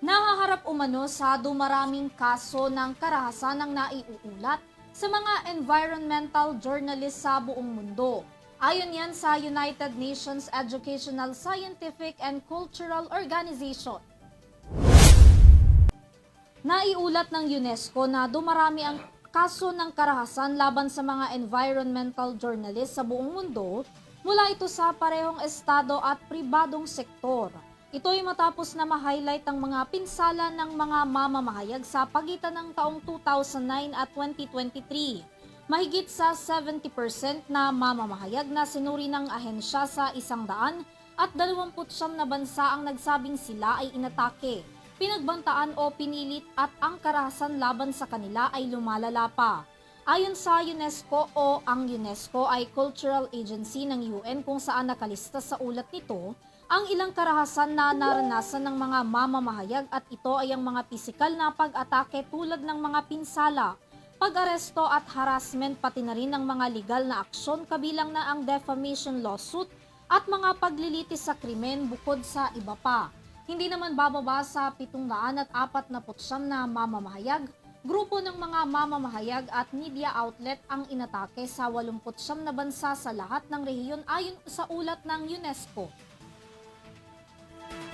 Nahaharap umano sa dumaraming kaso ng karahasan ng naiuulat sa mga environmental journalist sa buong mundo. Ayon yan sa United Nations Educational, Scientific and Cultural Organization. Naiulat ng UNESCO na dumarami ang kaso ng karahasan laban sa mga environmental journalists sa buong mundo mula ito sa parehong estado at pribadong sektor. Ito ay matapos na ma-highlight ang mga pinsala ng mga mamamahayag sa pagitan ng taong 2009 at 2023. Mahigit sa 70% na mamamahayag na sinuri ng ahensya sa 129 na bansa ang nagsabing sila ay inatake, pinagbantaan o pinilit at ang karahasan laban sa kanila ay lumalala pa. Ayon sa UNESCO ang UNESCO ay cultural agency ng UN kung saan nakalista sa ulat nito ang ilang karahasan na naranasan ng mga mamamahayag at ito ay ang mga pisikal na pag-atake tulad ng mga pinsala, pag-aresto at harassment pati na rin ang mga legal na aksyon kabilang na ang defamation lawsuit at mga paglilitis sa krimen bukod sa iba pa. Hindi naman bababa sa 749 na mamamahayag, grupo ng mga mamamahayag at media outlet ang inatake sa 89 na bansa sa lahat ng rehiyon ayon sa ulat ng UNESCO.